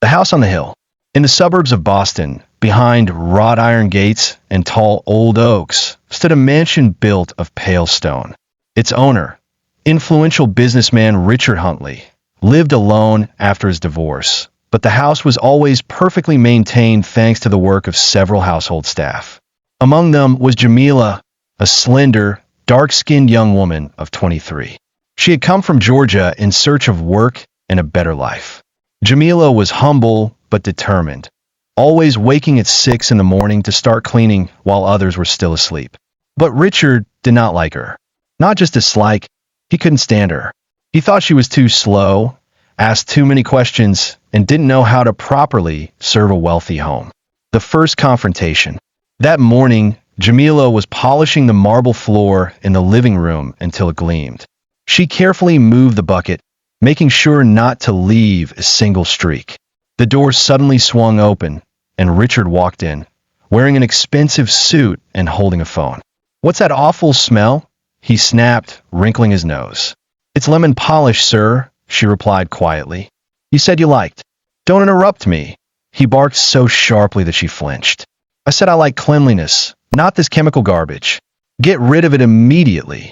The house on the hill. In the suburbs of Boston, behind wrought-iron gates and tall old oaks, stood a mansion built of pale stone. Its owner, influential businessman Richard Huntley, lived alone after his divorce, but the house was always perfectly maintained thanks to the work of several household staff. Among them was Jamila, a slender, dark-skinned young woman of 23. She had come from Georgia in search of work and a better life. Jamila was humble but determined, always waking at 6 in the morning to start cleaning while others were still asleep. But Richard did not like her. Not just dislike, he couldn't stand her. He thought she was too slow, asked too many questions, and didn't know how to properly serve a wealthy home. The first confrontation. That morning, Jamila was polishing the marble floor in the living room until it gleamed. She carefully moved the bucket, making sure not to leave a single streak. The door suddenly swung open, and Richard walked in, wearing an expensive suit and holding a phone. "What's that awful smell?" he snapped, wrinkling his nose. "It's lemon polish, sir," she replied quietly. "You said you liked." "Don't interrupt me," he barked so sharply that she flinched. "I said I like cleanliness, not this chemical garbage. Get rid of it immediately."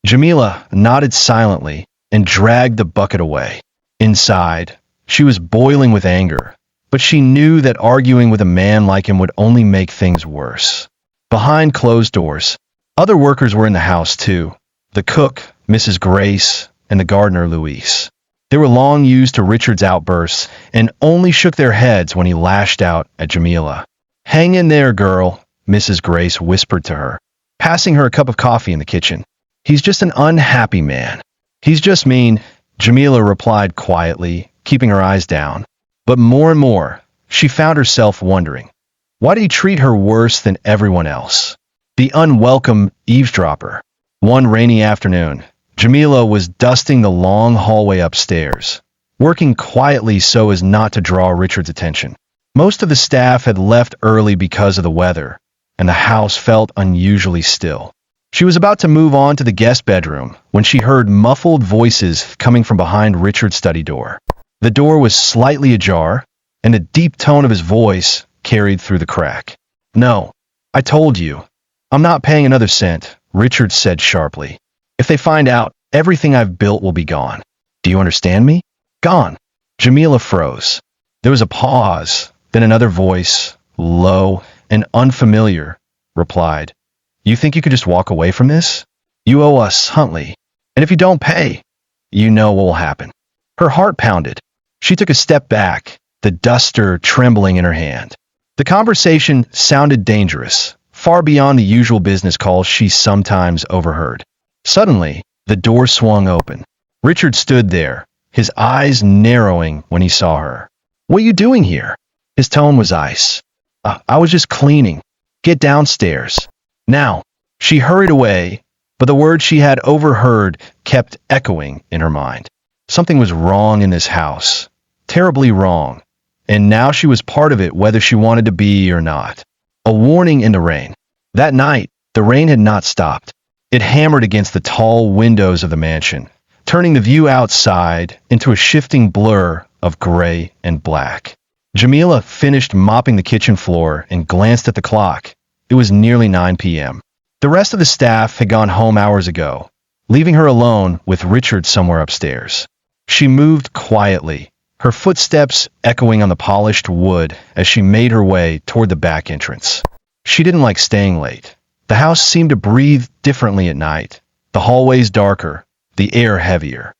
Jamila nodded silently and dragged the bucket away. Inside, she was boiling with anger, but she knew that arguing with a man like him would only make things worse. Behind closed doors, other workers were in the house too. The cook, Mrs. Grace, and the gardener, Louise. They were long used to Richard's outbursts and only shook their heads when he lashed out at Jamila. "Hang in there, girl," Mrs. Grace whispered to her, passing her a cup of coffee in the kitchen. "He's just an unhappy man." "He's just mean," Jamila replied quietly, keeping her eyes down. But more and more, she found herself wondering, why did he treat her worse than everyone else? The unwelcome eavesdropper. One rainy afternoon, Jamila was dusting the long hallway upstairs, working quietly so as not to draw Richard's attention. Most of the staff had left early because of the weather, and the house felt unusually still. She was about to move on to the guest bedroom when she heard muffled voices coming from behind Richard's study door. The door was slightly ajar, and a deep tone of his voice carried through the crack. "No, I told you. I'm not paying another cent," Richard said sharply. "If they find out, everything I've built will be gone. Do you understand me? Gone." Jamila froze. There was a pause, then another voice, low and unfamiliar, replied, "You think you could just walk away from this? You owe us, Huntley. And if you don't pay, you know what will happen." Her heart pounded. She took a step back, the duster trembling in her hand. The conversation sounded dangerous, far beyond the usual business calls she sometimes overheard. Suddenly, the door swung open. Richard stood there, his eyes narrowing when he saw her. "What are you doing here?" His tone was ice. I was just cleaning. Get downstairs. Now." She hurried away, but the words she had overheard kept echoing in her mind. Something was wrong in this house, terribly wrong, and now she was part of it whether she wanted to be or not. A warning in the rain. That night, the rain had not stopped. It hammered against the tall windows of the mansion, turning the view outside into a shifting blur of gray and black. Jamila finished mopping the kitchen floor and glanced at the clock. It was nearly 9 p.m. The rest of the staff had gone home hours ago, leaving her alone with Richard somewhere upstairs. She moved quietly, her footsteps echoing on the polished wood as she made her way toward the back entrance. She didn't like staying late. The house seemed to breathe differently at night, the hallways darker, the air heavier.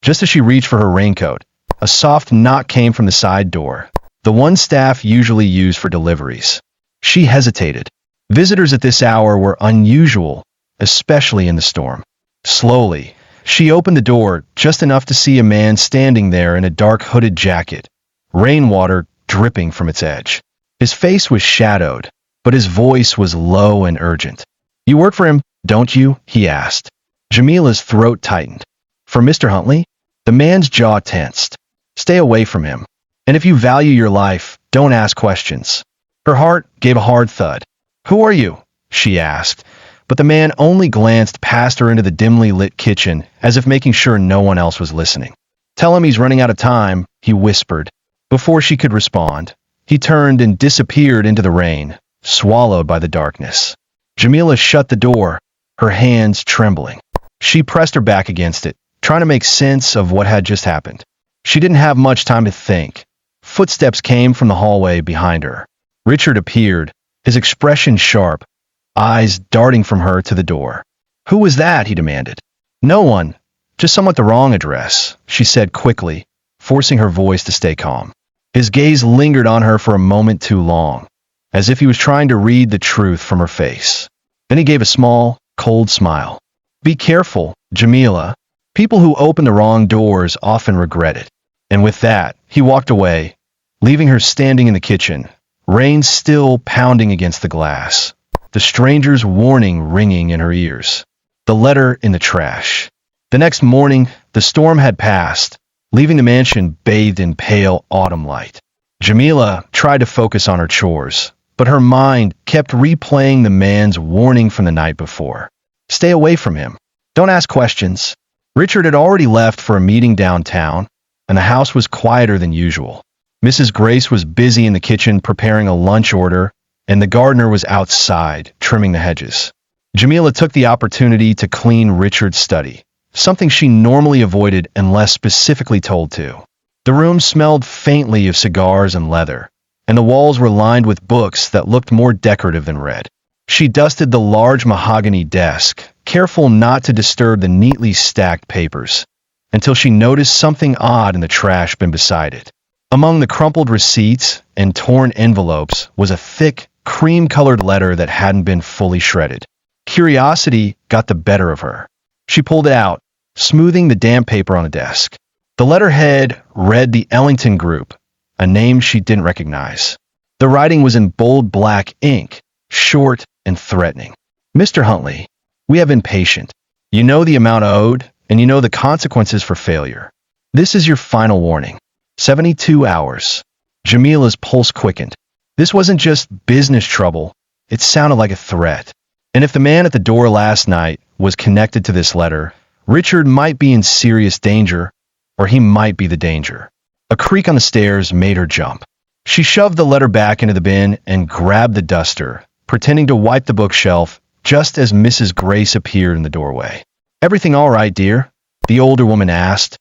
Just as she reached for her raincoat, a soft knock came from the side door, the one staff usually used for deliveries. She hesitated. Visitors at this hour were unusual, especially in the storm. Slowly, she opened the door just enough to see a man standing there in a dark hooded jacket, rainwater dripping from its edge. His face was shadowed, but his voice was low and urgent. "You work for him, don't you?" he asked. Jamila's throat tightened. "For Mr. Huntley?" The man's jaw tensed. "Stay away from him. And if you value your life, don't ask questions." Her heart gave a hard thud. "Who are you?" she asked, but the man only glanced past her into the dimly lit kitchen as if making sure no one else was listening. "Tell him he's running out of time," he whispered. Before she could respond, he turned and disappeared into the rain, swallowed by the darkness. Jamila shut the door, her hands trembling. She pressed her back against it, trying to make sense of what had just happened. She didn't have much time to think. Footsteps came from the hallway behind her. Richard appeared, his expression sharp, eyes darting from her to the door. "Who was that?" he demanded. "No one. Just someone at the wrong address," she said quickly, forcing her voice to stay calm. His gaze lingered on her for a moment too long, as if he was trying to read the truth from her face. Then he gave a small, cold smile. "Be careful, Jamila. People who open the wrong doors often regret it." And with that, he walked away, leaving her standing in the kitchen, rain still pounding against the glass, the stranger's warning ringing in her ears. The letter in the trash. The next morning, the storm had passed, leaving the mansion bathed in pale autumn light. Jamila tried to focus on her chores, but her mind kept replaying the man's warning from the night before. Stay away from him. Don't ask questions. Richard had already left for a meeting downtown, and the house was quieter than usual. Mrs. Grace was busy in the kitchen preparing a lunch order, and the gardener was outside, trimming the hedges. Jamila took the opportunity to clean Richard's study, something she normally avoided unless specifically told to. The room smelled faintly of cigars and leather, and the walls were lined with books that looked more decorative than read. She dusted the large mahogany desk, careful not to disturb the neatly stacked papers, until she noticed something odd in the trash bin beside it. Among the crumpled receipts and torn envelopes was a thick, cream-colored letter that hadn't been fully shredded. Curiosity got the better of her. She pulled it out, smoothing the damp paper on the desk. The letterhead read the Ellington Group, a name she didn't recognize. The writing was in bold black ink, short and threatening. "Mr. Huntley, we have been patient. You know the amount owed, and you know the consequences for failure. This is your final warning. 72 hours. Jamila's pulse quickened. This wasn't just business trouble. It sounded like a threat. And if the man at the door last night was connected to this letter, Richard might be in serious danger, or he might be the danger. A creak on the stairs made her jump. She shoved the letter back into the bin and grabbed the duster, pretending to wipe the bookshelf just as Mrs. Grace appeared in the doorway. "Everything all right, dear?" the older woman asked,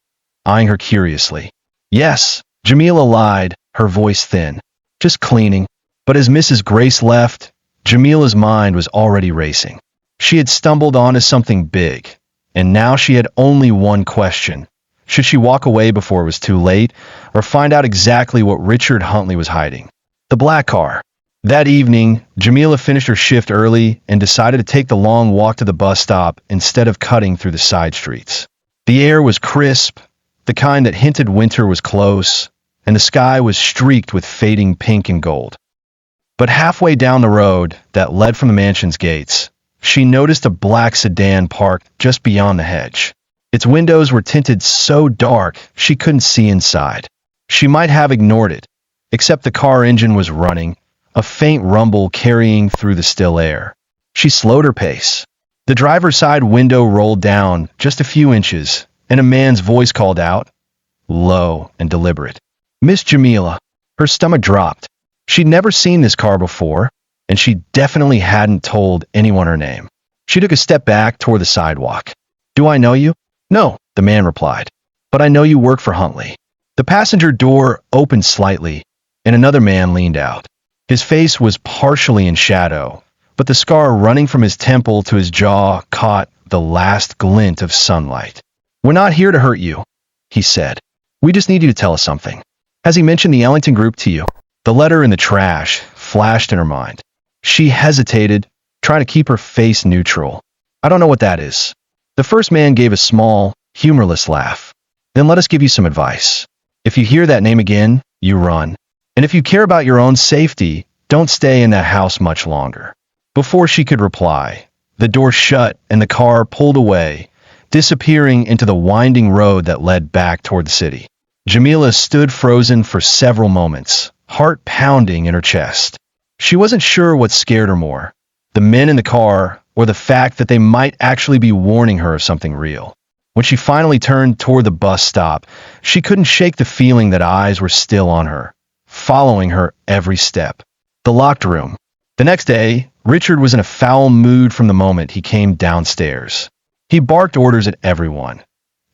eyeing her curiously. "Yes," Jamila lied, her voice thin. "Just cleaning." But as Mrs. Grace left, Jamila's mind was already racing. She had stumbled onto something big, and now she had only one question. Should she walk away before it was too late, or find out exactly what Richard Huntley was hiding? The black car. That evening, Jamila finished her shift early and decided to take the long walk to the bus stop instead of cutting through the side streets. The air was crisp, the kind that hinted winter was close, and the sky was streaked with fading pink and gold. But halfway down the road that led from the mansion's gates, she noticed a black sedan parked just beyond the hedge. Its windows were tinted so dark she couldn't see inside. She might have ignored it, except the car engine was running, a faint rumble carrying through the still air. She slowed her pace. The driver's side window rolled down just a few inches, and a man's voice called out, low and deliberate. "Miss Jamila." Her stomach dropped. She'd never seen this car before, and she definitely hadn't told anyone her name. She took a step back toward the sidewalk. "Do I know you?" "No," the man replied, "but I know you work for Huntley." The passenger door opened slightly, and another man leaned out. His face was partially in shadow, but the scar running from his temple to his jaw caught the last glint of sunlight. "We're not here to hurt you," he said. "We just need you to tell us something. Has he mentioned the Ellington Group to you?" The letter in the trash flashed in her mind. She hesitated, trying to keep her face neutral. "I don't know what that is." The first man gave a small, humorless laugh. "Then let us give you some advice. If you hear that name again, you run. And if you care about your own safety, don't stay in that house much longer." Before she could reply, the door shut and the car pulled away, disappearing into the winding road that led back toward the city. Jamila stood frozen for several moments, heart pounding in her chest. She wasn't sure what scared her more, the men in the car or the fact that they might actually be warning her of something real. When she finally turned toward the bus stop, she couldn't shake the feeling that eyes were still on her, following her every step. The locked room. The next day, Richard was in a foul mood from the moment he came downstairs. He barked orders at everyone,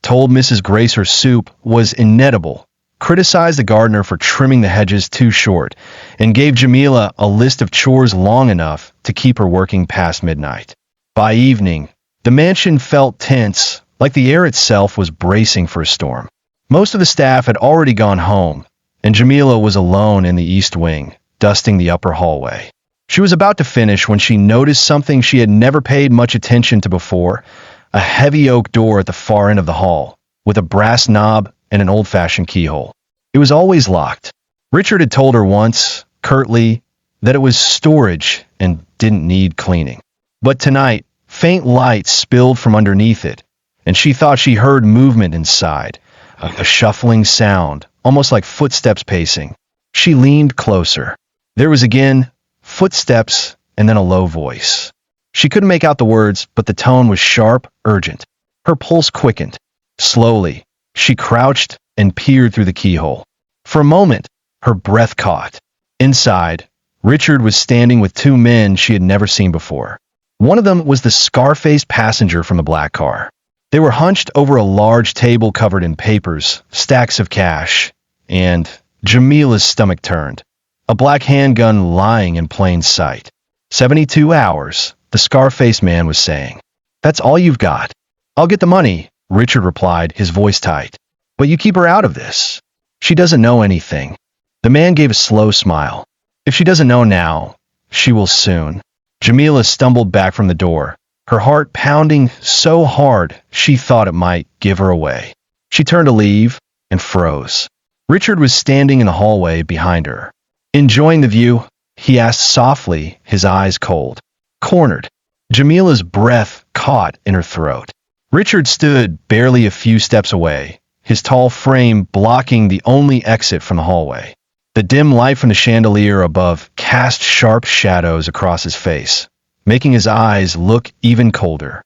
told Mrs. Grace her soup was inedible, criticized the gardener for trimming the hedges too short, and gave Jamila a list of chores long enough to keep her working past midnight. By evening, the mansion felt tense, like the air itself was bracing for a storm. Most of the staff had already gone home, and Jamila was alone in the east wing, dusting the upper hallway. She was about to finish when she noticed something she had never paid much attention to before, a heavy oak door at the far end of the hall, with a brass knob and an old-fashioned keyhole. It was always locked. Richard had told her once, curtly, that it was storage and didn't need cleaning. But tonight, faint light spilled from underneath it, and she thought she heard movement inside, a shuffling sound, almost like footsteps pacing. She leaned closer. There was again footsteps and then a low voice. She couldn't make out the words, but the tone was sharp, urgent. Her pulse quickened. Slowly, she crouched and peered through the keyhole. For a moment, her breath caught. Inside, Richard was standing with two men she had never seen before. One of them was the scar-faced passenger from the black car. They were hunched over a large table covered in papers, stacks of cash, and Jamila's stomach turned. A black handgun lying in plain sight. 72 hours, the scar-faced man was saying. That's all you've got. I'll get the money, Richard replied, his voice tight. But you keep her out of this. She doesn't know anything. The man gave a slow smile. If she doesn't know now, she will soon. Jamila stumbled back from the door, her heart pounding so hard she thought it might give her away. She turned to leave and froze. Richard was standing in the hallway behind her. Enjoying the view, he asked softly, his eyes cold. Cornered. Jamila's breath caught in her throat. Richard stood barely a few steps away, his tall frame blocking the only exit from the hallway. The dim light from the chandelier above cast sharp shadows across his face, making his eyes look even colder.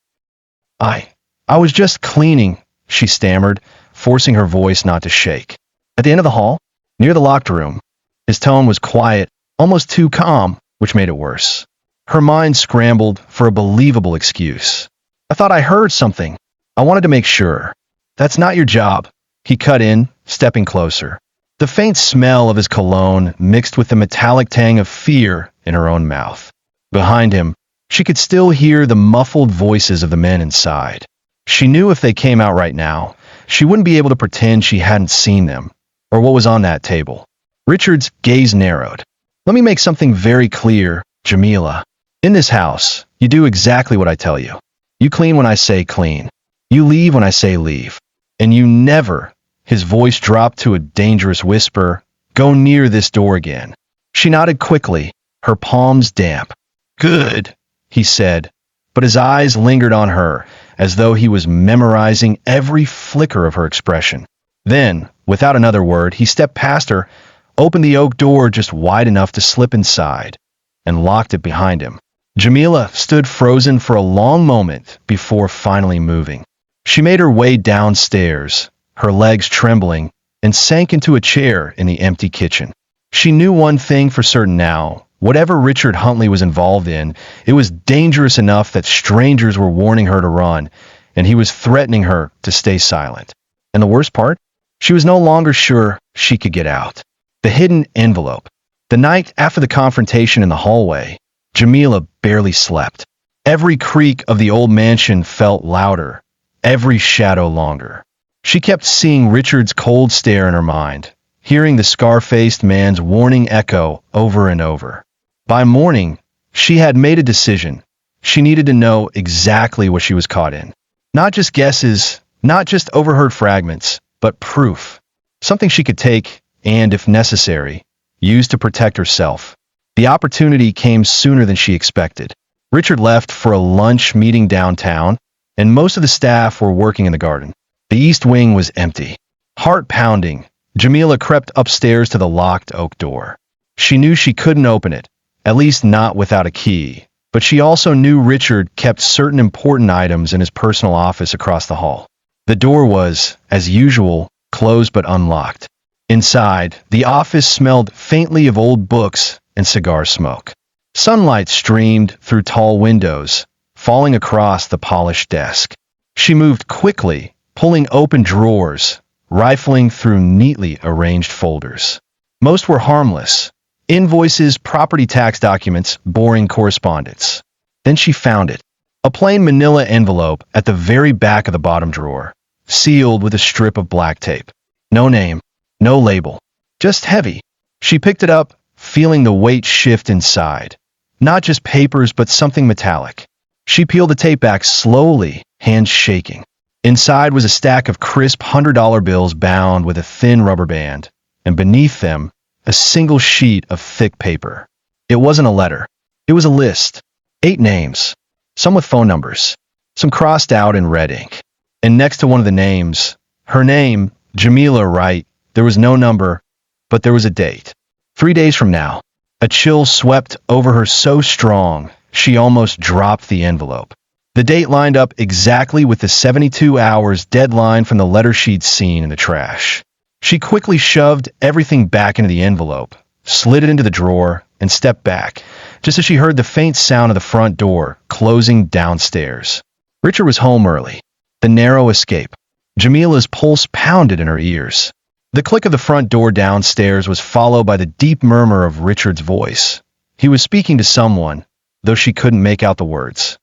I was just cleaning, she stammered, forcing her voice not to shake. At the end of the hall, near the locked room. His tone was quiet, almost too calm, which made it worse. Her mind scrambled for a believable excuse. I thought I heard something. I wanted to make sure. That's not your job. He cut in, stepping closer. The faint smell of his cologne mixed with the metallic tang of fear in her own mouth. Behind him, she could still hear the muffled voices of the men inside. She knew if they came out right now, she wouldn't be able to pretend she hadn't seen them, or what was on that table. Richard's gaze narrowed. Let me make something very clear, Jamila. In this house, you do exactly what I tell you. You clean when I say clean. You leave when I say leave. And you never, his voice dropped to a dangerous whisper, go near this door again. She nodded quickly, her palms damp. Good, he said, but his eyes lingered on her, as though he was memorizing every flicker of her expression. Then, without another word, he stepped past her, opened the oak door just wide enough to slip inside, and locked it behind him. Jamila stood frozen for a long moment before finally moving. She made her way downstairs, her legs trembling, and sank into a chair in the empty kitchen. She knew one thing for certain now. Whatever Richard Huntley was involved in, it was dangerous enough that strangers were warning her to run, and he was threatening her to stay silent. And the worst part? She was no longer sure she could get out. The hidden envelope. The night after the confrontation in the hallway, Jamila barely slept. Every creak of the old mansion felt louder, every shadow longer. She kept seeing Richard's cold stare in her mind, hearing the scar-faced man's warning echo over and over. By morning, she had made a decision. She needed to know exactly what she was caught in. Not just guesses, not just overheard fragments, but proof. Something she could take and, if necessary, use to protect herself. The opportunity came sooner than she expected. Richard left for a lunch meeting downtown, and most of the staff were working in the garden. The east wing was empty. Heart pounding, Jamila crept upstairs to the locked oak door. She knew she couldn't open it, at least not without a key, but she also knew Richard kept certain important items in his personal office across the hall. The door was, as usual, closed but unlocked. Inside, the office smelled faintly of old books and cigar smoke. Sunlight streamed through tall windows, falling across the polished desk. She moved quickly, pulling open drawers, rifling through neatly arranged folders. Most were harmless: invoices, property tax documents, boring correspondence. Then she found it. A plain manila envelope at the very back of the bottom drawer, sealed with a strip of black tape. No name, no label, just heavy. She picked it up, feeling the weight shift inside. Not just papers, but something metallic. She peeled the tape back slowly, hands shaking. Inside was a stack of crisp $100 bills bound with a thin rubber band, and beneath them, a single sheet of thick paper. It wasn't a letter. It was a list. 8 names, some with phone numbers, some crossed out in red ink. And next to one of the names, her name, Jamila, right? There was no number, but there was a date. 3 days from now. A chill swept over her so strong, she almost dropped the envelope. The date lined up exactly with the 72 hours deadline from the letter she'd seen in the trash. She quickly shoved everything back into the envelope, slid it into the drawer, and stepped back, just as she heard the faint sound of the front door closing downstairs. Richard was home early. The narrow escape. Jamila's pulse pounded in her ears. The click of the front door downstairs was followed by the deep murmur of Richard's voice. He was speaking to someone, though she couldn't make out the words.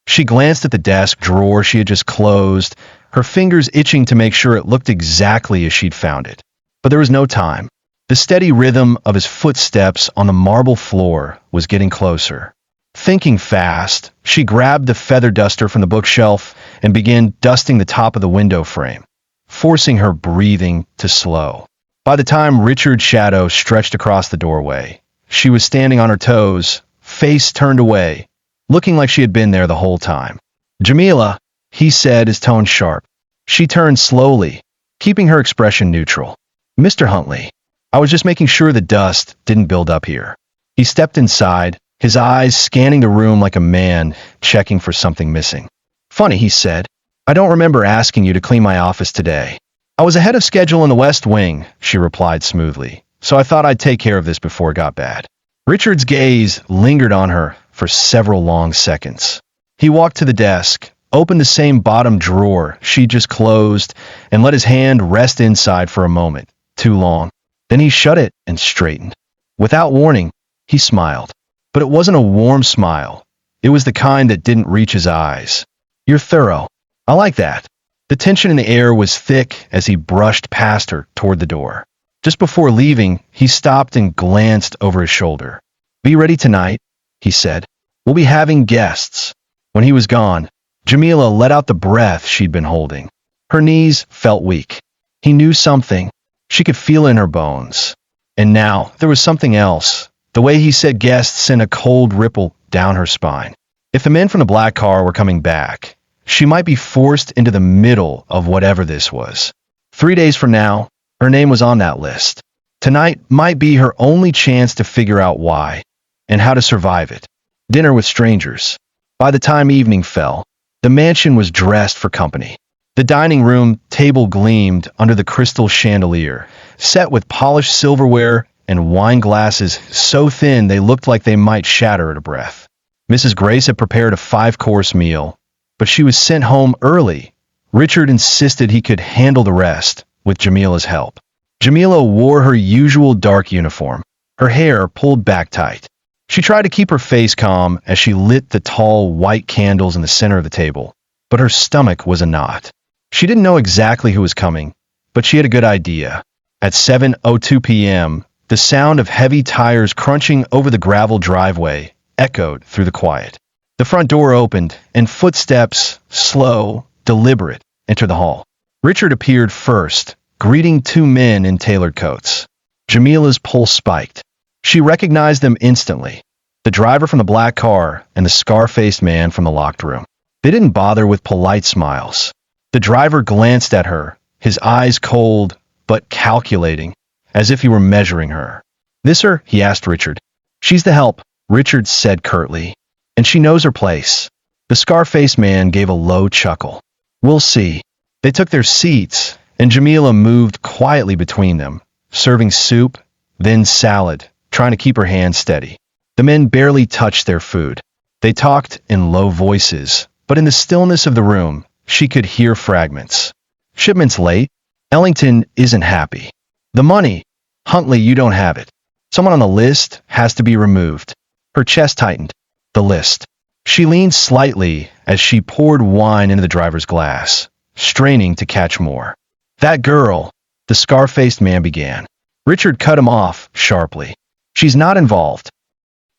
She glanced at the desk drawer she had just closed, her fingers itching to make sure it looked exactly as she'd found it. But there was no time. The steady rhythm of his footsteps on the marble floor was getting closer. Thinking fast, she grabbed the feather duster from the bookshelf and began dusting the top of the window frame, forcing her breathing to slow. By the time Richard's shadow stretched across the doorway, she was standing on her toes, face turned away, looking like she had been there the whole time. "Jamila," he said, his tone sharp. She turned slowly, keeping her expression neutral. "Mr. Huntley, I was just making sure the dust didn't build up here." He stepped inside, his eyes scanning the room like a man checking for something missing. "Funny," he said. "I don't remember asking you to clean my office today." "I was ahead of schedule in the West Wing," she replied smoothly, "so I thought I'd take care of this before it got bad." Richard's gaze lingered on her for several long seconds. He walked to the desk, opened the same bottom drawer she just closed, and let his hand rest inside for a moment, too long. Then he shut it and straightened. Without warning, he smiled. But it wasn't a warm smile. It was the kind that didn't reach his eyes. "You're thorough. I like that." The tension in the air was thick as he brushed past her toward the door. Just before leaving, he stopped and glanced over his shoulder. "Be ready tonight," he said. "We'll be having guests." When he was gone, Jamila let out the breath she'd been holding. Her knees felt weak. He knew something. She could feel it in her bones. And now, there was something else. The way he said guests sent a cold ripple down her spine. If the men from the black car were coming back, she might be forced into the middle of whatever this was. 3 days from now, her name was on that list. Tonight might be her only chance to figure out why, and how to survive it. Dinner with strangers. By the time evening fell, the mansion was dressed for company. The dining room table gleamed under the crystal chandelier, set with polished silverware and wine glasses so thin they looked like they might shatter at a breath. Mrs. Grace had prepared a 5-course meal, but she was sent home early. Richard insisted he could handle the rest, with Jamila's help. Jamila wore her usual dark uniform, her hair pulled back tight. She tried to keep her face calm as she lit the tall white candles in the center of the table, but her stomach was a knot. She didn't know exactly who was coming, but she had a good idea. At 7:02 p.m., the sound of heavy tires crunching over the gravel driveway echoed through the quiet. The front door opened, and footsteps, slow, deliberate, entered the hall. Richard appeared first, greeting 2 men in tailored coats. Jamila's pulse spiked. She recognized them instantly, the driver from the black car and the scar-faced man from the locked room. They didn't bother with polite smiles. The driver glanced at her, his eyes cold but calculating, as if he were measuring her. "This her?" he asked Richard. "She's the help," Richard said curtly, "and she knows her place." The scar-faced man gave a low chuckle. "We'll see." They took their seats, and Jamila moved quietly between them, serving soup, then salad, trying to keep her hands steady. The men barely touched their food. They talked in low voices, but in the stillness of the room, she could hear fragments. Shipment's late. Ellington isn't happy. The money. Huntley, you don't have it. Someone on the list has to be removed. Her chest tightened. The list. She leaned slightly as she poured wine into the driver's glass, straining to catch more. That girl, the scar-faced man began. Richard cut him off sharply. She's not involved.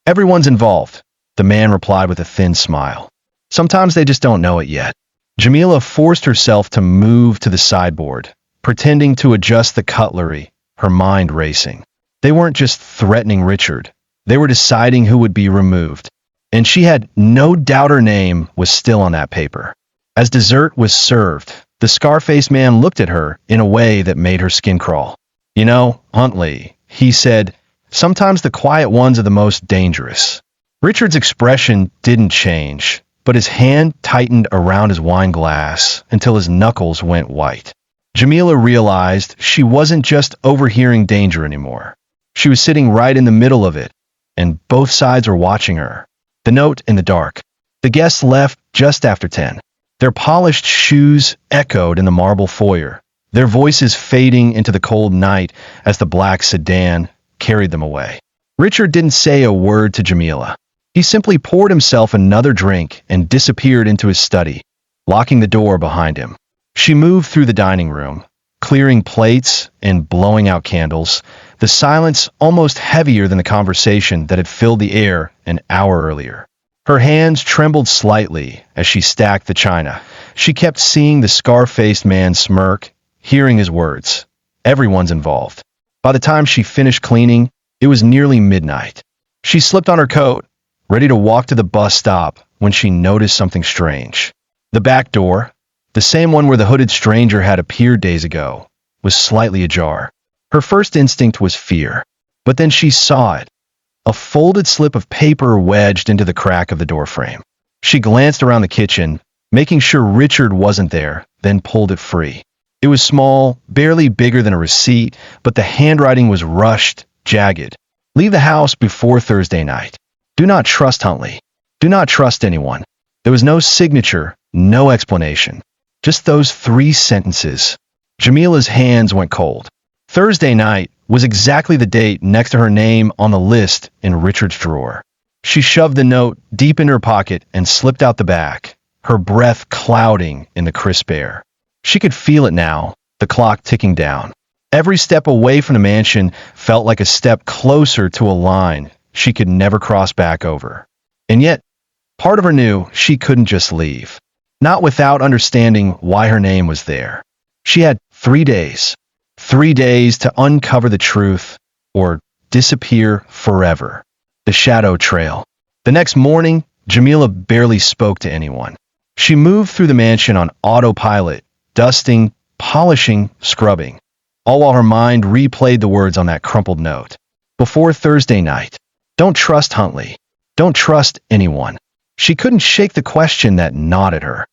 Everyone's involved, the man replied with a thin smile. Sometimes they just don't know it yet. Jamila forced herself to move to the sideboard, pretending to adjust the cutlery, her mind racing. They weren't just threatening Richard. They were deciding who would be removed. And she had no doubt her name was still on that paper. As dessert was served, the scar-faced man looked at her in a way that made her skin crawl. You know, Huntley, he said, sometimes the quiet ones are the most dangerous. Richard's expression didn't change, but his hand tightened around his wine glass until his knuckles went white. Jamila realized she wasn't just overhearing danger anymore. She was sitting right in the middle of it, and both sides were watching her. The note in the dark. The guests left just after 10. Their polished shoes echoed in the marble foyer, their voices fading into the cold night as the black sedan carried them away. Richard didn't say a word to Jamila. He simply poured himself another drink and disappeared into his study, locking the door behind him. She moved through the dining room, clearing plates and blowing out candles, the silence almost heavier than the conversation that had filled the air an hour earlier. Her hands trembled slightly as she stacked the china. She kept seeing the scar-faced man smirk, hearing his words. Everyone's involved. By the time she finished cleaning, it was nearly midnight. She slipped on her coat, ready to walk to the bus stop when she noticed something strange. The back door, the same one where the hooded stranger had appeared days ago, was slightly ajar. Her first instinct was fear, but then she saw it. A folded slip of paper wedged into the crack of the doorframe. She glanced around the kitchen, making sure Richard wasn't there, then pulled it free. It was small, barely bigger than a receipt, but the handwriting was rushed, jagged. Leave the house before Thursday night. Do not trust Huntley. Do not trust anyone. There was no signature, no explanation. Just those 3 sentences. Jamila's hands went cold. Thursday night was exactly the date next to her name on the list in Richard's drawer. She shoved the note deep in her pocket and slipped out the back, her breath clouding in the crisp air. She could feel it now, the clock ticking down. Every step away from the mansion felt like a step closer to a line she could never cross back over. And yet, part of her knew she couldn't just leave. Not without understanding why her name was there. She had 3 days. 3 days to uncover the truth or disappear forever. The shadow trail. The next morning, Jamila barely spoke to anyone. She moved through the mansion on autopilot, dusting, polishing, scrubbing, all while her mind replayed the words on that crumpled note. Before Thursday night. Don't trust Huntley. Don't trust anyone. She couldn't shake the question that gnawed at her.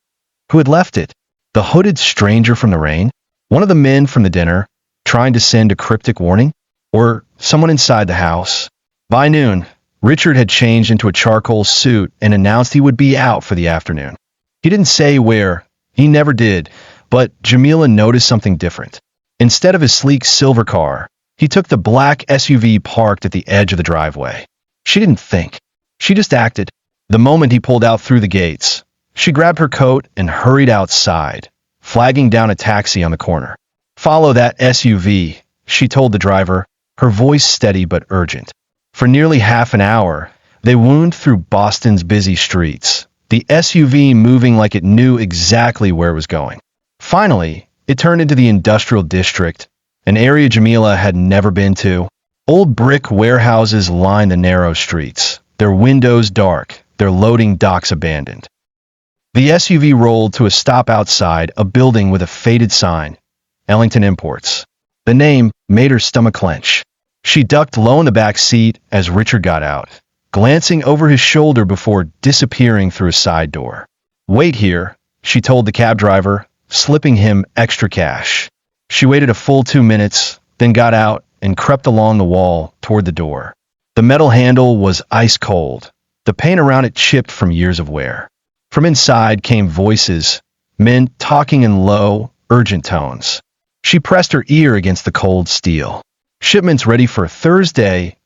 Who had left it? The hooded stranger from the rain? One of the men from the dinner, trying to send a cryptic warning? Or someone inside the house? By noon, Richard had changed into a charcoal suit and announced he would be out for the afternoon. He didn't say where. He never did, but Jamila noticed something different. Instead of his sleek silver car, he took the black SUV parked at the edge of the driveway. She didn't think. She just acted. The moment he pulled out through the gates, she grabbed her coat and hurried outside, flagging down a taxi on the corner. Follow that SUV, she told the driver, her voice steady but urgent. For nearly half an hour, they wound through Boston's busy streets, the SUV moving like it knew exactly where it was going. Finally, it turned into the industrial district, an area Jamila had never been to. Old brick warehouses lined the narrow streets, their windows dark, their loading docks abandoned. The SUV rolled to a stop outside a building with a faded sign, Ellington Imports. The name made her stomach clench. She ducked low in the back seat as Richard got out, glancing over his shoulder before disappearing through a side door. Wait here, she told the cab driver, slipping him extra cash. She waited a full 2 minutes, then got out and crept along the wall toward the door. The metal handle was ice cold, the paint around it chipped from years of wear. From inside came voices, men talking in low, urgent tones. She pressed her ear against the cold steel. Shipments ready for Thursday.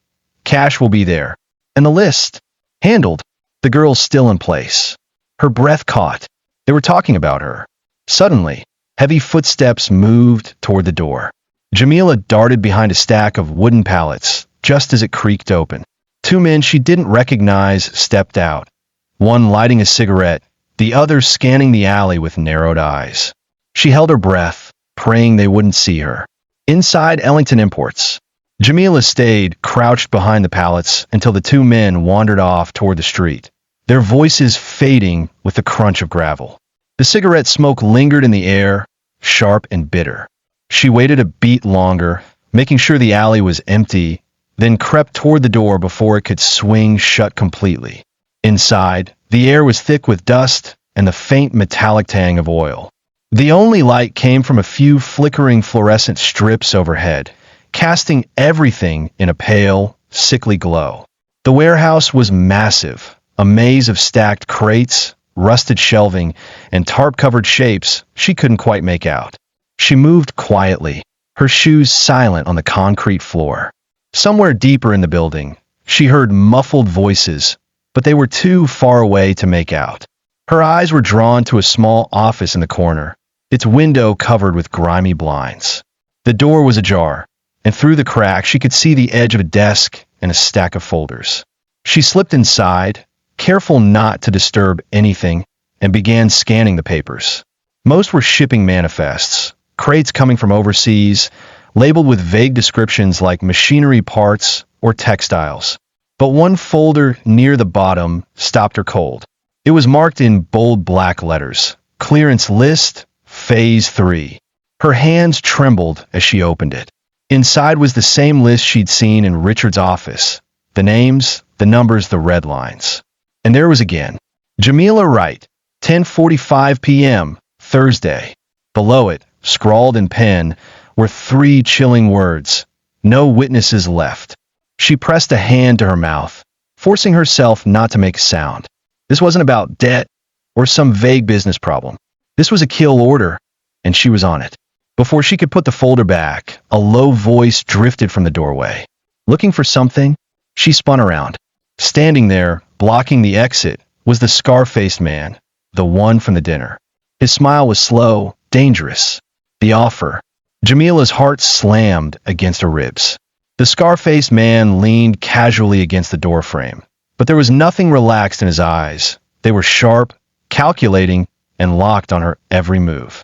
Cash will be there. And the list. Handled. The girl's still in place. Her breath caught. They were talking about her. Suddenly, heavy footsteps moved toward the door. Jamila darted behind a stack of wooden pallets, just as it creaked open. Two men she didn't recognize stepped out, one lighting a cigarette, the other scanning the alley with narrowed eyes. She held her breath, praying they wouldn't see her. Inside Ellington Imports, Jamila stayed crouched behind the pallets until the two men wandered off toward the street, their voices fading with the crunch of gravel. The cigarette smoke lingered in the air, sharp and bitter. She waited a beat longer, making sure the alley was empty, then crept toward the door before it could swing shut completely. Inside, the air was thick with dust and the faint metallic tang of oil. The only light came from a few flickering fluorescent strips overhead, casting everything in a pale, sickly glow. The warehouse was massive, a maze of stacked crates, rusted shelving, and tarp-covered shapes she couldn't quite make out. She moved quietly, her shoes silent on the concrete floor. Somewhere deeper in the building, she heard muffled voices, but they were too far away to make out. Her eyes were drawn to a small office in the corner, its window covered with grimy blinds. The door was ajar, and through the crack she could see the edge of a desk and a stack of folders. She slipped inside, careful not to disturb anything, and began scanning the papers. Most were shipping manifests, crates coming from overseas, labeled with vague descriptions like machinery parts or textiles. But one folder near the bottom stopped her cold. It was marked in bold black letters, Clearance List, Phase 3. Her hands trembled as she opened it. Inside was the same list she'd seen in Richard's office. The names, the numbers, the red lines. And there was again. Jamila Wright, 10:45 p.m., Thursday. Below it, scrawled in pen, were 3 chilling words. No witnesses left. She pressed a hand to her mouth, forcing herself not to make a sound. This wasn't about debt or some vague business problem. This was a kill order, and she was on it. Before she could put the folder back, a low voice drifted from the doorway. Looking for something, she spun around. Standing there, blocking the exit, was the scar-faced man, the one from the dinner. His smile was slow, dangerous. The offer. Jamila's heart slammed against her ribs. The scar-faced man leaned casually against the doorframe, but there was nothing relaxed in his eyes. They were sharp, calculating, and locked on her every move.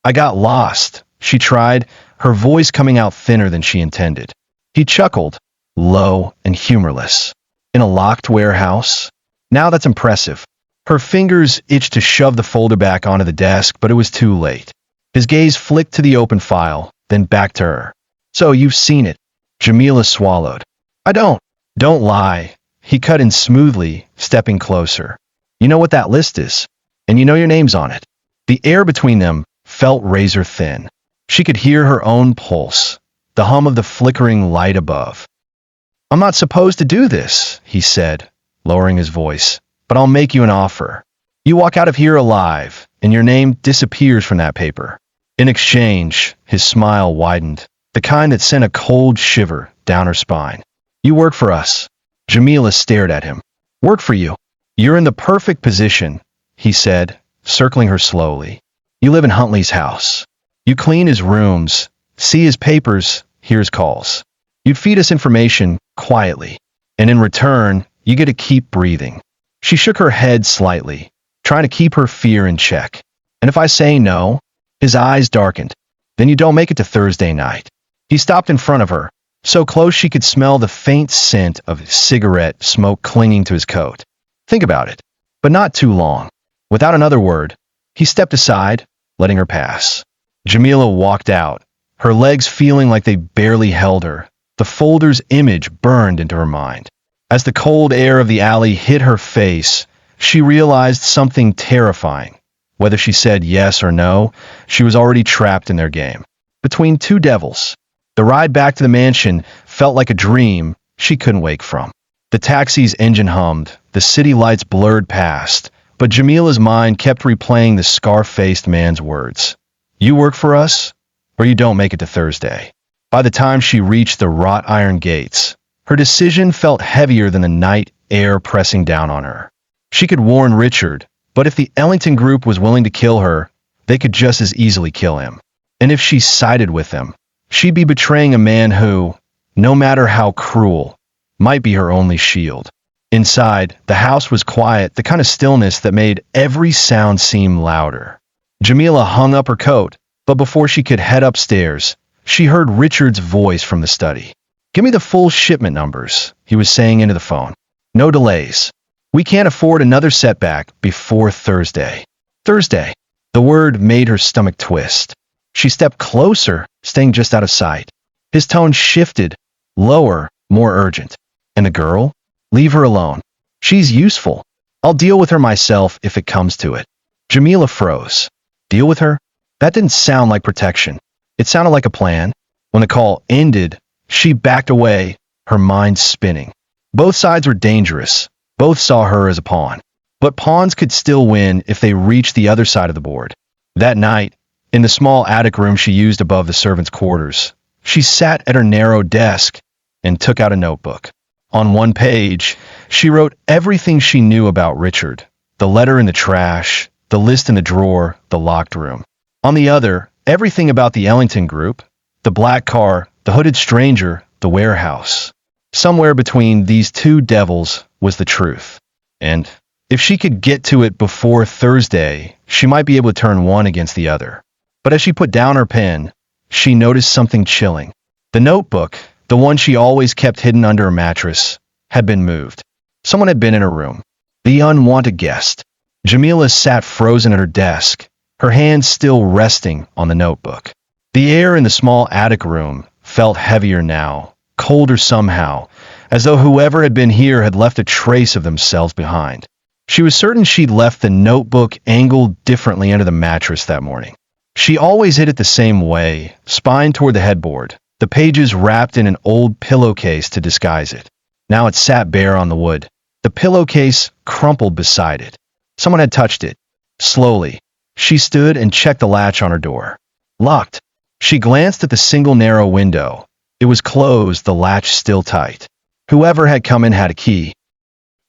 I got lost, she tried, her voice coming out thinner than she intended. He chuckled, low and humorless. In a locked warehouse? Now that's impressive. Her fingers itched to shove the folder back onto the desk, but it was too late. His gaze flicked to the open file, then back to her. So you've seen it. Jamila swallowed. I don't. Don't lie. He cut in smoothly, stepping closer. You know what that list is, and you know your name's on it. The air between them felt razor thin. She could hear her own pulse, the hum of the flickering light above. I'm not supposed to do this, he said, lowering his voice, but I'll make you an offer. You walk out of here alive, and your name disappears from that paper. In exchange, his smile widened, the kind that sent a cold shiver down her spine. You work for us. Jamila stared at him. Work for you. You're in the perfect position, he said, circling her slowly. You live in Huntley's house. You clean his rooms, see his papers, hear his calls. You'd feed us information quietly, and in return, you get to keep breathing. She shook her head slightly, trying to keep her fear in check. And if I say no? His eyes darkened. Then you don't make it to Thursday night. He stopped in front of her, so close she could smell the faint scent of cigarette smoke clinging to his coat. Think about it, but not too long. Without another word, he stepped aside, letting her pass. Jamila walked out, her legs feeling like they barely held her. The folder's image burned into her mind. As the cold air of the alley hit her face, she realized something terrifying. Whether she said yes or no, she was already trapped in their game. Between two devils. The ride back to the mansion felt like a dream she couldn't wake from. The taxi's engine hummed, the city lights blurred past, but Jamila's mind kept replaying the scar-faced man's words. You work for us, or you don't make it to Thursday. By the time she reached the wrought-iron gates, her decision felt heavier than the night air pressing down on her. She could warn Richard, but if the Ellington group was willing to kill her, they could just as easily kill him. And if she sided with them, she'd be betraying a man who, no matter how cruel, might be her only shield. Inside, the house was quiet, the kind of stillness that made every sound seem louder. Jamila hung up her coat, but before she could head upstairs, she heard Richard's voice from the study. Give me the full shipment numbers, he was saying into the phone. No delays. We can't afford another setback before Thursday. Thursday. The word made her stomach twist. She stepped closer, staying just out of sight. His tone shifted, lower, more urgent. And the girl? Leave her alone. She's useful. I'll deal with her myself if it comes to it. Jamila froze. Deal with her? That didn't sound like protection. It sounded like a plan. When the call ended, she backed away, her mind spinning. Both sides were dangerous. Both saw her as a pawn. But pawns could still win if they reached the other side of the board. That night, in the small attic room she used above the servants' quarters, she sat at her narrow desk and took out a notebook. On one page, she wrote everything she knew about Richard, the letter in the trash, the list in the drawer, the locked room. On the other, everything about the Ellington group, the black car, the hooded stranger, the warehouse. Somewhere between these two devils was the truth. And if she could get to it before Thursday, she might be able to turn one against the other. But as she put down her pen, she noticed something chilling. The notebook, the one she always kept hidden under her mattress, had been moved. Someone had been in her room. The unwanted guest. Jamila sat frozen at her desk, her hands still resting on the notebook. The air in the small attic room felt heavier now, colder somehow, as though whoever had been here had left a trace of themselves behind. She was certain she'd left the notebook angled differently under the mattress that morning. She always hid it the same way, spine toward the headboard, the pages wrapped in an old pillowcase to disguise it. Now it sat bare on the wood. The pillowcase crumpled beside it. Someone had touched it. Slowly, she stood and checked the latch on her door. Locked. She glanced at the single narrow window. It was closed, the latch still tight. Whoever had come in had a key.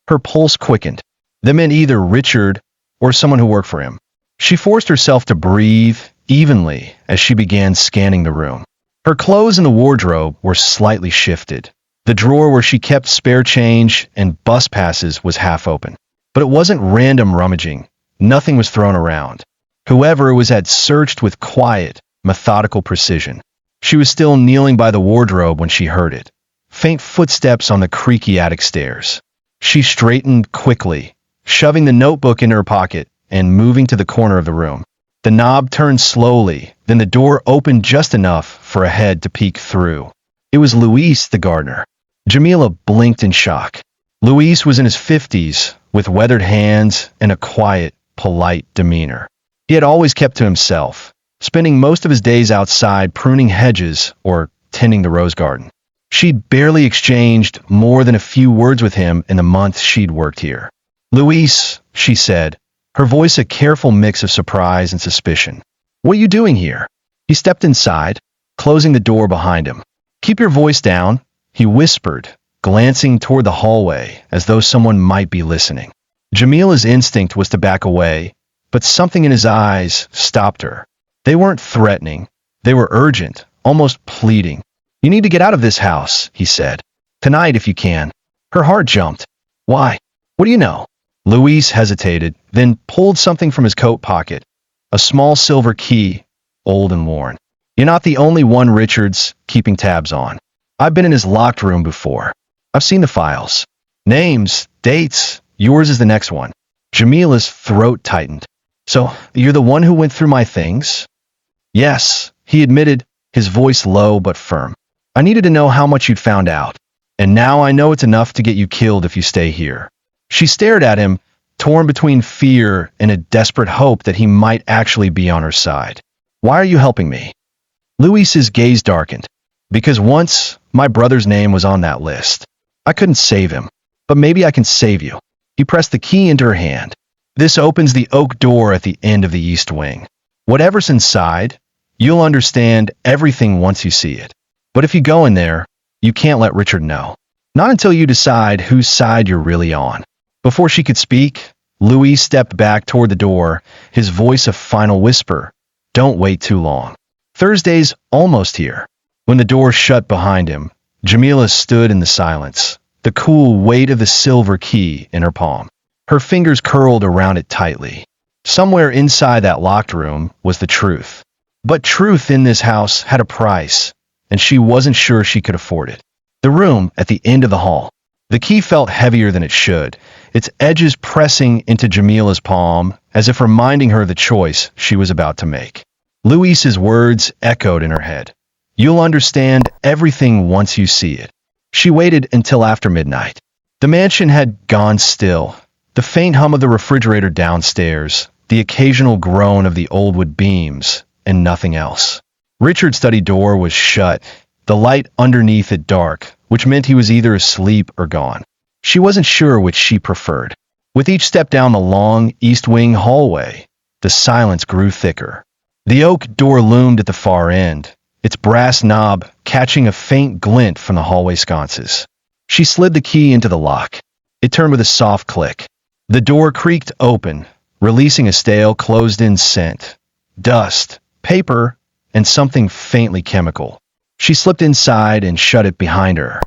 Her pulse quickened. That meant either Richard or someone who worked for him. She forced herself to breathe evenly as she began scanning the room. Her clothes in the wardrobe were slightly shifted. The drawer where she kept spare change and bus passes was half open. But it wasn't random rummaging. Nothing was thrown around. Whoever it was had searched with quiet, methodical precision. She was still kneeling by the wardrobe when she heard it. Faint footsteps on the creaky attic stairs. She straightened quickly, shoving the notebook into her pocket and moving to the corner of the room. The knob turned slowly, then the door opened just enough for a head to peek through. It was Luis, the gardener. Jamila blinked in shock. Luis was in his 50s, with weathered hands and a quiet, polite demeanor. He had always kept to himself, spending most of his days outside pruning hedges or tending the rose garden. She'd barely exchanged more than a few words with him in the month she'd worked here. Luis, she said, her voice a careful mix of surprise and suspicion. What are you doing here? He stepped inside, closing the door behind him. Keep your voice down, he whispered, glancing toward the hallway as though someone might be listening. Jamila's instinct was to back away, but something in his eyes stopped her. They weren't threatening. They were urgent, almost pleading. You need to get out of this house, he said. Tonight, if you can. Her heart jumped. Why? What do you know? Luis hesitated, then pulled something from his coat pocket. A small silver key, old and worn. You're not the only one Richard's keeping tabs on. I've been in his locked room before. I've seen the files. Names, dates. Yours is the next one. Jamila's throat tightened. So, you're the one who went through my things? Yes, he admitted, his voice low but firm. I needed to know how much you'd found out. And now I know it's enough to get you killed if you stay here. She stared at him, torn between fear and a desperate hope that he might actually be on her side. Why are you helping me? Luis's gaze darkened. Because once, my brother's name was on that list. I couldn't save him, but maybe I can save you. He pressed the key into her hand. This opens the oak door at the end of the east wing. Whatever's inside, you'll understand everything once you see it. But if you go in there, you can't let Richard know. Not until you decide whose side you're really on. Before she could speak, Louis stepped back toward the door, his voice a final whisper. Don't wait too long. Thursday's almost here. When the door shut behind him, Jamila stood in the silence, the cool weight of the silver key in her palm. Her fingers curled around it tightly. Somewhere inside that locked room was the truth. But truth in this house had a price, and she wasn't sure she could afford it. The room at the end of the hall. The key felt heavier than it should, its edges pressing into Jamila's palm as if reminding her the choice she was about to make. Luis's words echoed in her head. You'll understand everything once you see it. She waited until after midnight. The mansion had gone still. The faint hum of the refrigerator downstairs, the occasional groan of the old wood beams, and nothing else. Richard's study door was shut, the light underneath it dark, which meant he was either asleep or gone. She wasn't sure which she preferred. With each step down the long east wing hallway, the silence grew thicker. The oak door loomed at the far end, its brass knob catching a faint glint from the hallway sconces. She slid the key into the lock. It turned with a soft click. The door creaked open, releasing a stale, closed-in scent. Dust, paper, and something faintly chemical. She slipped inside and shut it behind her.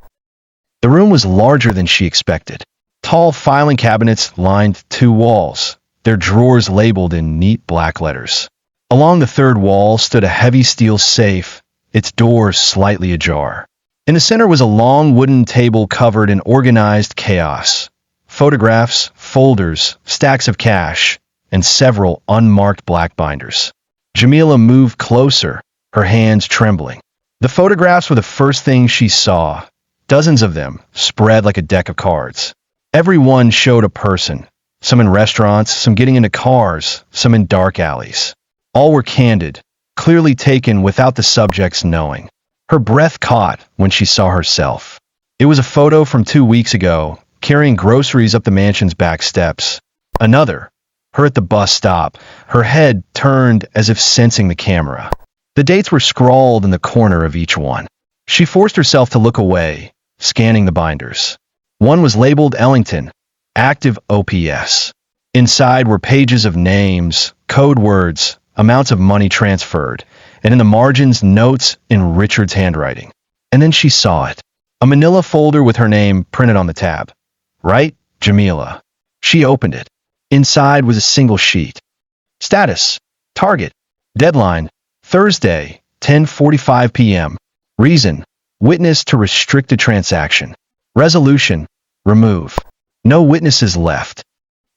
The room was larger than she expected. Tall filing cabinets lined two walls, their drawers labeled in neat black letters. Along the third wall stood a heavy steel safe, its door slightly ajar. In the center was a long wooden table covered in organized chaos. Photographs, folders, stacks of cash, and several unmarked black binders. Jamila moved closer, her hands trembling. The photographs were the first thing she saw, dozens of them, spread like a deck of cards. Every one showed a person, some in restaurants, some getting into cars, some in dark alleys. All were candid, clearly taken without the subjects knowing. Her breath caught when she saw herself. It was a photo from 2 weeks ago, carrying groceries up the mansion's back steps. Another, her at the bus stop, her head turned as if sensing the camera. The dates were scrawled in the corner of each one. She forced herself to look away, scanning the binders. One was labeled Ellington, active OPS. Inside were pages of names, code words, amounts of money transferred, and in the margins notes in Richard's handwriting. And then she saw it. A manila folder with her name printed on the tab. Right, Jamila. She opened it. Inside was a single sheet. Status, target, deadline, Thursday, 10:45 p.m. Reason, witness to restricted transaction. Resolution, remove. No witnesses left.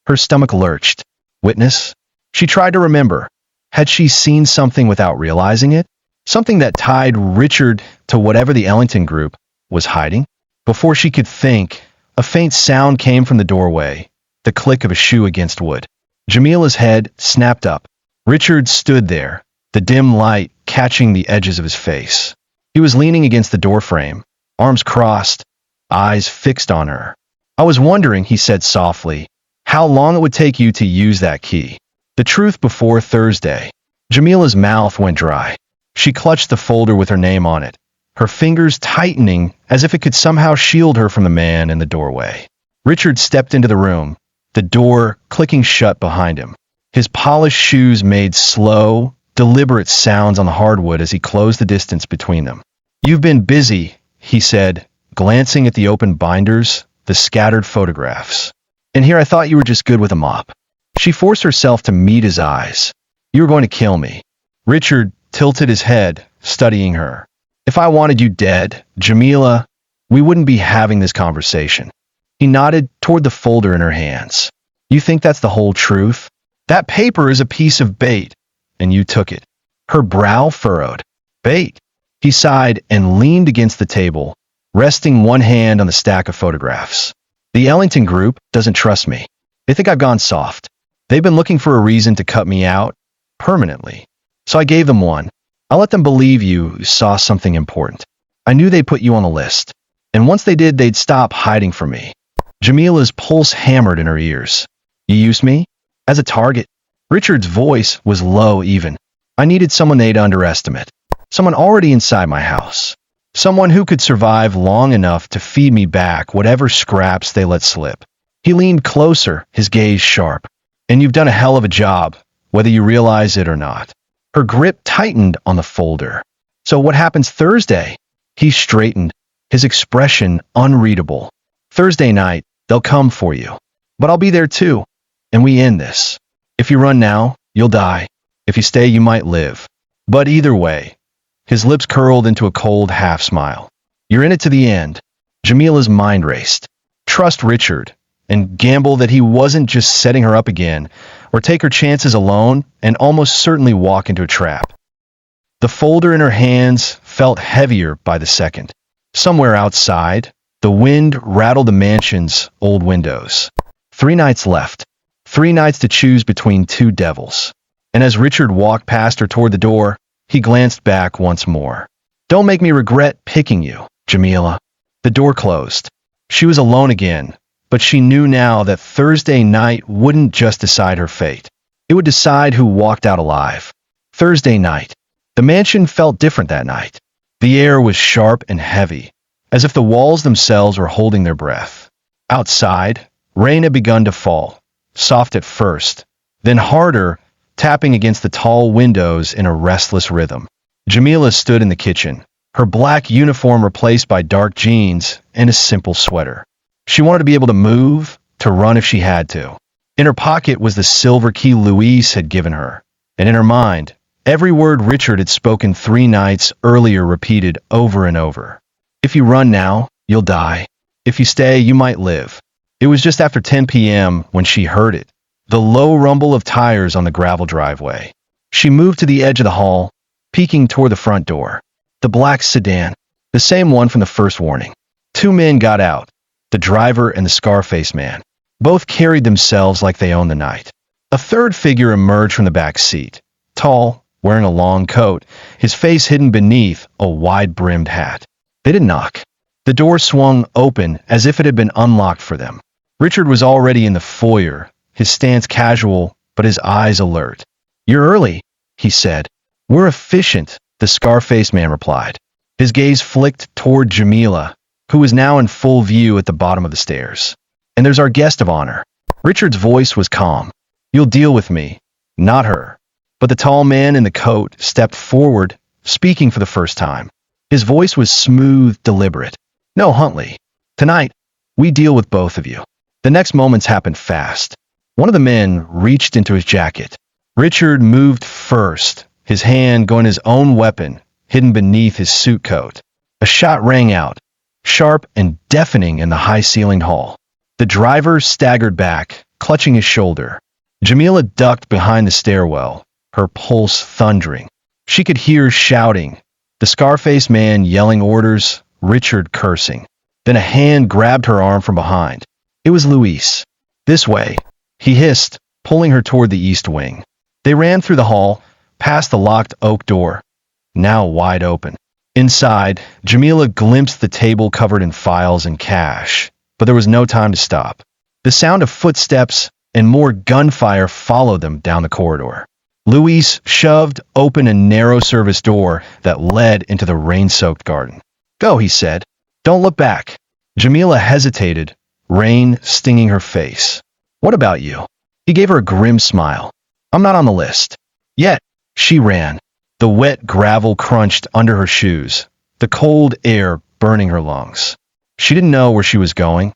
Her stomach lurched. Witness? She tried to remember. Had she seen something without realizing it? Something that tied Richard to whatever the Ellington group was hiding? Before she could think, a faint sound came from the doorway, the click of a shoe against wood. Jamila's head snapped up. Richard stood there, the dim light catching the edges of his face. He was leaning against the doorframe, arms crossed, eyes fixed on her. I was wondering, he said softly, how long it would take you to use that key. The truth before Thursday. Jamila's mouth went dry. She clutched the folder with her name on it, her fingers tightening as if it could somehow shield her from the man in the doorway. Richard stepped into the room, the door clicking shut behind him. His polished shoes made slow, deliberate sounds on the hardwood as he closed the distance between them. You've been busy, he said, glancing at the open binders, the scattered photographs. And here I thought you were just good with a mop. She forced herself to meet his eyes. You were going to kill me. Richard tilted his head, studying her. If I wanted you dead, Jamila, we wouldn't be having this conversation. He nodded toward the folder in her hands. You think that's the whole truth? That paper is a piece of bait, and you took it. Her brow furrowed. Bait. He sighed and leaned against the table, resting one hand on the stack of photographs. The Ellington group doesn't trust me. They think I've gone soft. They've been looking for a reason to cut me out permanently. So I gave them one. I let them believe you saw something important. I knew they'd put you on the list. And once they did, they'd stop hiding from me. Jamila's pulse hammered in her ears. You used me? As a target? Richard's voice was low even. I needed someone they'd underestimate. Someone already inside my house. Someone who could survive long enough to feed me back whatever scraps they let slip. He leaned closer, his gaze sharp. And you've done a hell of a job, whether you realize it or not. Her grip tightened on the folder. So what happens Thursday? He straightened, his expression unreadable. Thursday night, they'll come for you. But I'll be there too. And we end this. If you run now, you'll die. If you stay, you might live. But either way, his lips curled into a cold half-smile. You're in it to the end. Jamila's mind raced. Trust Richard, and gamble that he wasn't just setting her up again, or take her chances alone and almost certainly walk into a trap. The folder in her hands felt heavier by the second. Somewhere outside, the wind rattled the mansion's old windows. 3 nights left. 3 nights to choose between 2 devils. And as Richard walked past her toward the door, he glanced back once more. Don't make me regret picking you, Jamila. The door closed. She was alone again, but she knew now that Thursday night wouldn't just decide her fate. It would decide who walked out alive. Thursday night. The mansion felt different that night. The air was sharp and heavy, as if the walls themselves were holding their breath. Outside, rain had begun to fall, soft at first, then harder, tapping against the tall windows in a restless rhythm. Jamila stood in the kitchen, her black uniform replaced by dark jeans and a simple sweater. She wanted to be able to move, to run if she had to. In her pocket was the silver key Louise had given her, and in her mind, every word Richard had spoken 3 nights earlier repeated over and over. If you run now, you'll die. If you stay, you might live. It was just after 10 p.m. when she heard it, the low rumble of tires on the gravel driveway. She moved to the edge of the hall, peeking toward the front door. The black sedan, the same one from the first warning. 2 men got out, the driver and the Scarface man. Both carried themselves like they owned the night. A third figure emerged from the back seat, tall, wearing a long coat, his face hidden beneath a wide-brimmed hat. They didn't knock. The door swung open as if it had been unlocked for them. Richard was already in the foyer, his stance casual, but his eyes alert. You're early, he said. We're efficient, the Scarface man replied. His gaze flicked toward Jamila, who was now in full view at the bottom of the stairs. And there's our guest of honor. Richard's voice was calm. You'll deal with me, not her. But the tall man in the coat stepped forward, speaking for the first time. His voice was smooth, deliberate. No, Huntley. Tonight, we deal with both of you. The next moments happened fast. One of the men reached into his jacket. Richard moved first, his hand going his own weapon, hidden beneath his suit coat. A shot rang out, sharp and deafening in the high-ceilinged hall. The driver staggered back, clutching his shoulder. Jamila ducked behind the stairwell, her pulse thundering. She could hear shouting, the Scarface man yelling orders, Richard cursing. Then a hand grabbed her arm from behind. It was Luis. This way, he hissed, pulling her toward the east wing. They ran through the hall, past the locked oak door, now wide open. Inside, Jamila glimpsed the table covered in files and cash, but there was no time to stop. The sound of footsteps and more gunfire followed them down the corridor. Luis shoved open a narrow service door that led into the rain-soaked garden. Go, he said. Don't look back. Jamila hesitated, rain stinging her face. What about you? He gave her a grim smile. I'm not on the list. Yet, she ran. The wet gravel crunched under her shoes, the cold air burning her lungs. She didn't know where she was going,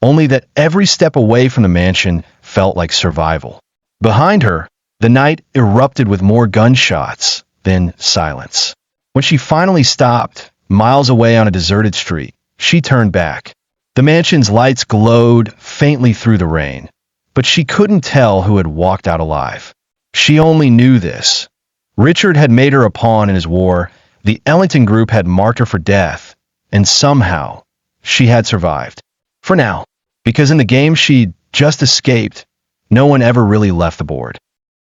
only that every step away from the mansion felt like survival. Behind her, the night erupted with more gunshots, then silence. When she finally stopped, miles away on a deserted street, she turned back. The mansion's lights glowed faintly through the rain, but she couldn't tell who had walked out alive. She only knew this. Richard had made her a pawn in his war, the Ellington group had marked her for death, and somehow, she had survived. For now, because in the game she'd just escaped, No one ever really left the board.